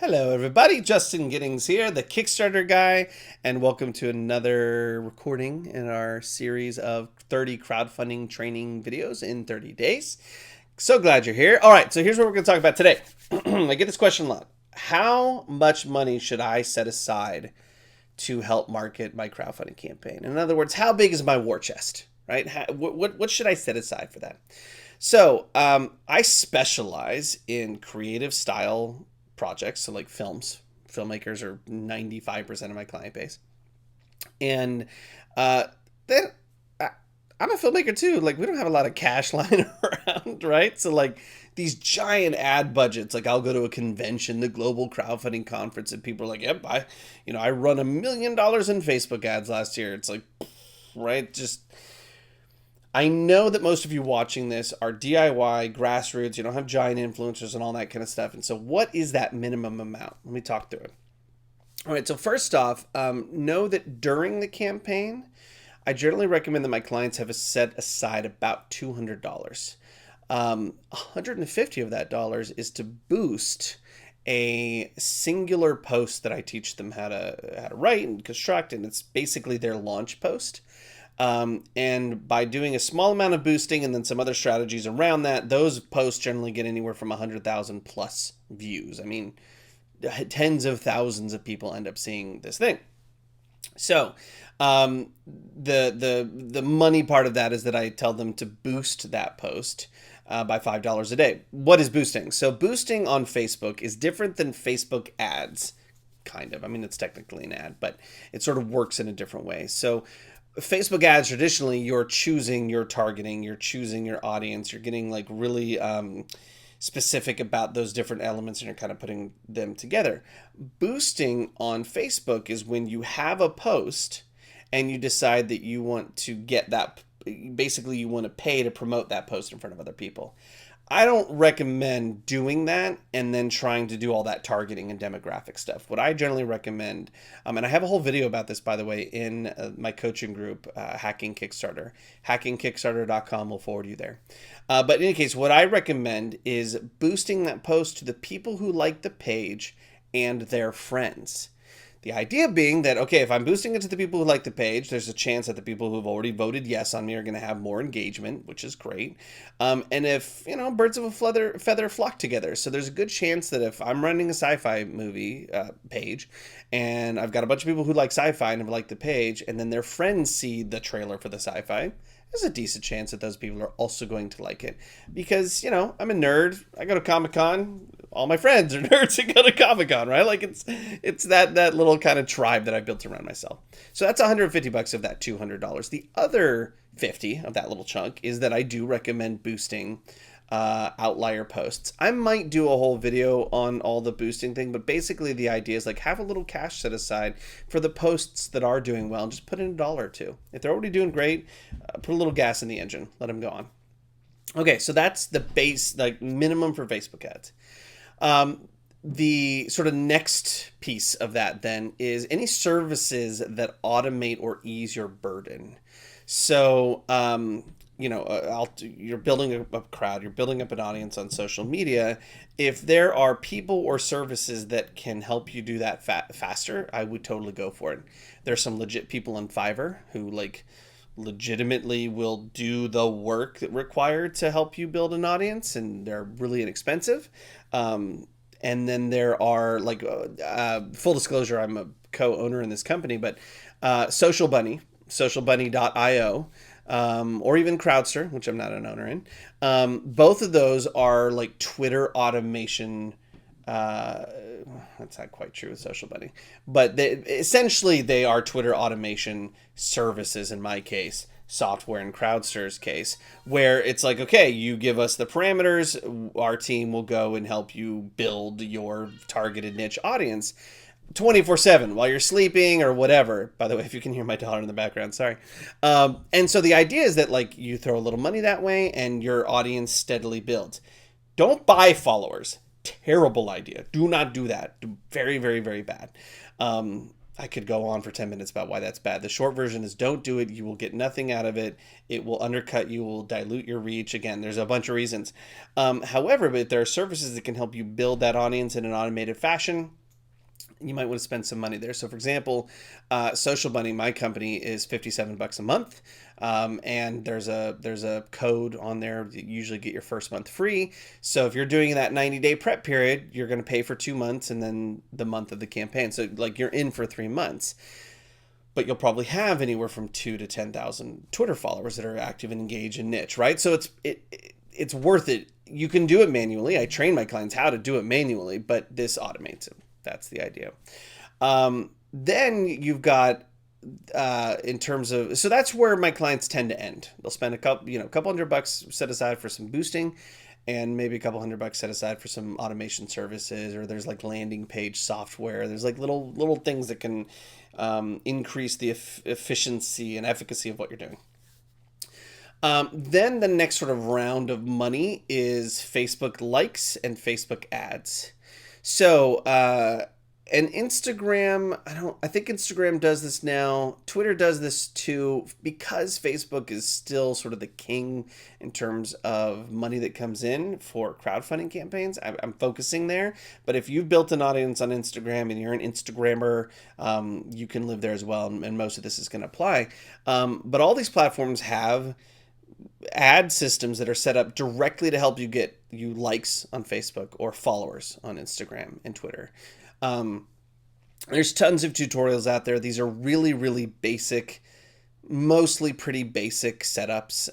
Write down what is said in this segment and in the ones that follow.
Hello, everybody. Justin Giddings here, the Kickstarter guy, and welcome to another recording in our series of 30 crowdfunding training videos in 30 days. So glad you're here. All right, so here's what we're going to talk about today. I get this question a lot. How much money should I set aside to help market my crowdfunding campaign? In other words, how big is my war chest, right? What should I set aside for that? So I specialize in creative style projects, so like films. Filmmakers are 95% of my client base, and then I'm a filmmaker too. Like, we don't have a lot of cash lying around, right? So like these giant ad budgets, like I'll go to a convention, the global crowdfunding conference, and people are like, "Yep, I run $1 million in Facebook ads last year." It's like, right, just. I know that most of you watching this are DIY, grassroots, you don't have giant influencers and all that kind of stuff. And so what is that minimum amount? Let me talk through it. All right, so first off, know that during the campaign, I generally recommend that my clients have set aside about $200. 150 of that dollars is to boost a singular post that I teach them how to write and construct, and it's basically their launch post. And by doing a small amount of boosting and then some other strategies around that, those posts generally get anywhere from 100,000 plus views. I mean, tens of thousands of people end up seeing this thing. So the money part of that is that I tell them to boost that post by $5 a day. What is boosting? So boosting on Facebook is different than Facebook ads, kind of. I mean, it's technically an ad, but it sort of works in a different way. So Facebook ads, traditionally, you're choosing your targeting, you're choosing your audience, you're getting like really specific about those different elements, and you're kind of putting them together. Boosting on Facebook is when you have a post and you decide that you want to get that, basically you want to pay to promote that post in front of other people. I don't recommend doing that and then trying to do all that targeting and demographic stuff. What I generally recommend, and I have a whole video about this, by the way, in my coaching group, Hacking Kickstarter. Hackingkickstarter.com will forward you there. But in any case, what I recommend is boosting that post to the people who like the page and their friends. The idea being that, okay, if I'm boosting it to the people who like the page, there's a chance that the people who've already voted yes on me are going to have more engagement, which is great. And if, birds of a feather flock together. So there's a good chance that if I'm running a sci-fi movie page and I've got a bunch of people who like sci-fi and have liked the page, and then their friends see the trailer for the sci-fi, there's a decent chance that those people are also going to like it. Because, I'm a nerd. I go to Comic-Con. All my friends are nerds that go to Comic-Con, right? Like it's that little kind of tribe that I built around myself. So that's $150 of that $200. The other 50 of that little chunk is that I do recommend boosting outlier posts. I might do a whole video on all the boosting thing, but basically the idea is like have a little cash set aside for the posts that are doing well and just put in $1 or $2. If they're already doing great, put a little gas in the engine, let them go on. Okay, so that's the base, like minimum for Facebook ads. The sort of next piece of that then is any services that automate or ease your burden. So, you're building a crowd, you're building up an audience on social media. If there are people or services that can help you do that faster, I would totally go for it. There's some legit people on Fiverr who legitimately will do the work that required to help you build an audience, and they're really inexpensive. And then there are full disclosure, I'm a co-owner in this company, but Social Bunny, socialbunny.io, or even Crowdster, which I'm not an owner in. Both of those are like Twitter automation. That's not quite true with Social Bunny, but essentially they are Twitter automation services in my case, software in Crowdster's case, where it's like, okay, you give us the parameters, our team will go and help you build your targeted niche audience 24/7 while you're sleeping or whatever. By the way, if you can hear my daughter in the background, sorry. And so the idea is that like you throw a little money that way and your audience steadily builds. Don't buy followers. Terrible idea. Do not do that. Very, very, very bad. I could go on for 10 minutes about why that's bad. The short version is don't do it. You will get nothing out of it. It will undercut you, will dilute your reach. Again, there's a bunch of reasons. However, but there are services that can help you build that audience in an automated fashion. You might want to spend some money there. So, for example, Social Bunny, my company, is $57 a month, and there's a code on there that you usually get your first month free. So, if you're doing that 90-day prep period, you're going to pay for 2 months and then the month of the campaign. So, like, you're in for 3 months, but you'll probably have anywhere from 2 to 10,000 Twitter followers that are active and engaged in niche, right? So it's worth it. You can do it manually. I train my clients how to do it manually, but this automates it. That's the idea. Then you've got in terms of, so that's where my clients tend to end. They'll spend a couple $100 set aside for some boosting, and maybe a couple $100 set aside for some automation services, or there's like landing page software. There's like little things that can increase the efficiency and efficacy of what you're doing. Then the next sort of round of money is Facebook likes and Facebook ads. So, and Instagram, I think Instagram does this now. Twitter does this too, because Facebook is still sort of the king in terms of money that comes in for crowdfunding campaigns. I'm focusing there. But if you've built an audience on Instagram and you're an Instagrammer, you can live there as well. And most of this is going to apply. But all these platforms have ad systems that are set up directly to help you get you likes on Facebook or followers on Instagram and Twitter. There's tons of tutorials out there. These are really, really basic, mostly pretty basic setups.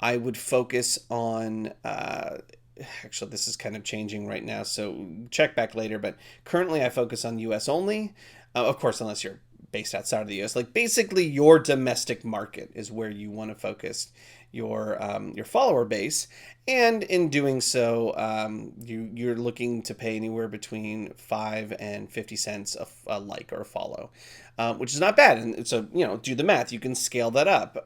I would focus on, actually, this is kind of changing right now, so check back later, but currently I focus on US only. Of course, unless you're based outside of the US. Like, basically your domestic market is where you want to focus your follower base, and in doing so, you're looking to pay anywhere between 5 and 50 cents a like or a follow, which is not bad. And so, do the math. You can scale that up.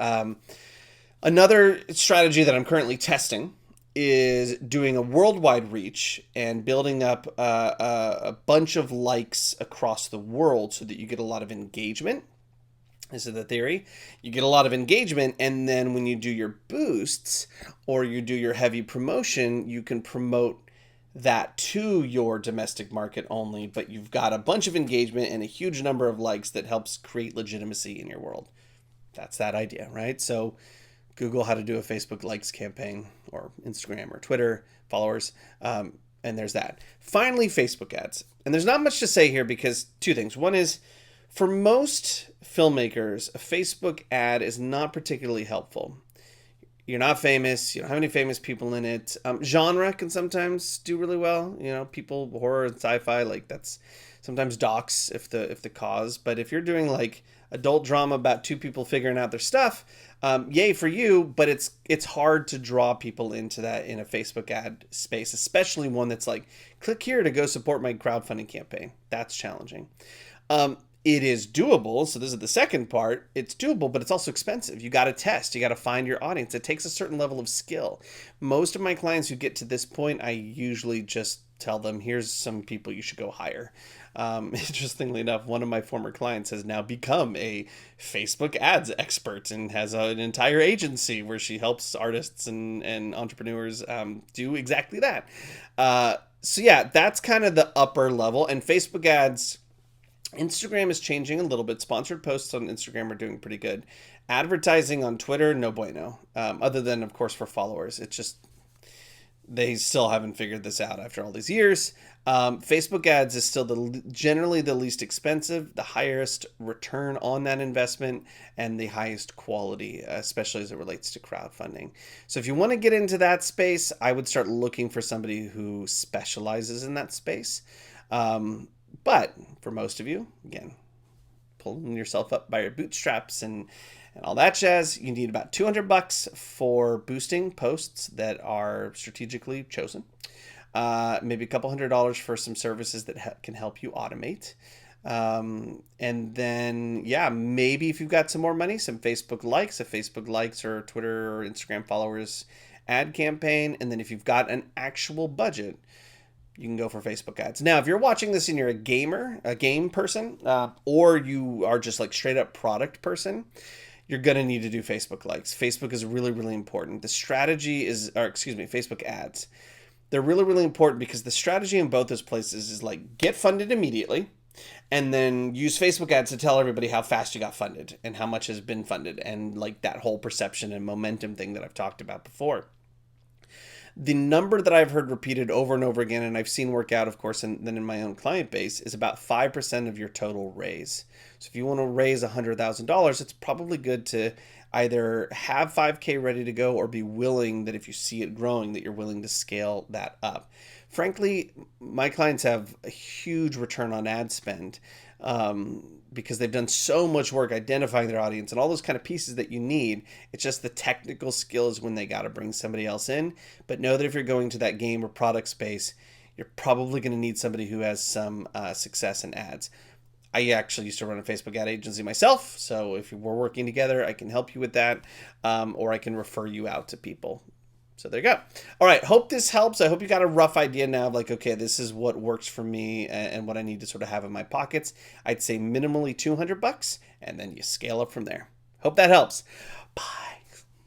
Another strategy that I'm currently testing is doing a worldwide reach and building up a bunch of likes across the world so that you get a lot of engagement. This is the theory. You get a lot of engagement, and then when you do your boosts or you do your heavy promotion, you can promote that to your domestic market only, but you've got a bunch of engagement and a huge number of likes that helps create legitimacy in your world. That's that idea, right? So Google how to do a Facebook likes campaign, or Instagram or Twitter followers, and there's that. Finally, Facebook ads. And there's not much to say here because two things. One is, for most filmmakers, a Facebook ad is not particularly helpful. You're not famous. You don't have any famous people in it. Genre can sometimes do really well. People, horror and sci-fi, like that's sometimes docs if the cause. But if you're doing like adult drama about two people figuring out their stuff, yay for you. But it's hard to draw people into that in a Facebook ad space, especially one that's like, click here to go support my crowdfunding campaign. That's challenging. It is doable. So this is the second part. It's doable, but it's also expensive. You got to test. You got to find your audience. It takes a certain level of skill. Most of my clients who get to this point, I usually just tell them, here's some people you should go hire. Interestingly enough, one of my former clients has now become a Facebook ads expert and has an entire agency where she helps artists and entrepreneurs do exactly that. So yeah, that's kind of the upper level. And Facebook ads, Instagram is changing a little bit. Sponsored posts on Instagram are doing pretty good. Advertising on Twitter, no bueno. Other than, of course, for followers. It's just, they still haven't figured this out after all these years. Facebook ads is still generally the least expensive, the highest return on that investment, and the highest quality, especially as it relates to crowdfunding. So if you want to get into that space, I would start looking for somebody who specializes in that space. But for most of you, again, pulling yourself up by your bootstraps and all that jazz, you need about $200 for boosting posts that are strategically chosen. Maybe a couple $100 for some services that can help you automate. And then, yeah, maybe if you've got some more money, some Facebook likes or Twitter or Instagram followers ad campaign. And then if you've got an actual budget, you can go for Facebook ads. Now, if you're watching this and you're a game person, or you are just like straight up product person, you're going to need to do Facebook likes. Facebook is really, really important. The strategy is, or excuse me, Facebook ads. They're really, really important because the strategy in both those places is like get funded immediately and then use Facebook ads to tell everybody how fast you got funded and how much has been funded and like that whole perception and momentum thing that I've talked about before. The number that I've heard repeated over and over again, and I've seen work out, of course, and then in my own client base, is about 5% of your total raise. So if you want to raise $100,000, it's probably good to either have 5K ready to go or be willing that if you see it growing, that you're willing to scale that up. Frankly, my clients have a huge return on ad spend because they've done so much work identifying their audience and all those kind of pieces that you need. It's just the technical skills when they got to bring somebody else in. But know that if you're going to that game or product space, you're probably going to need somebody who has some success in ads. I actually used to run a Facebook ad agency myself, so if we're working together, I can help you with that, or I can refer you out to people. So there you go. All right, hope this helps. I hope you got a rough idea now of like, okay, this is what works for me and what I need to sort of have in my pockets. I'd say minimally $200, and then you scale up from there. Hope that helps. Bye.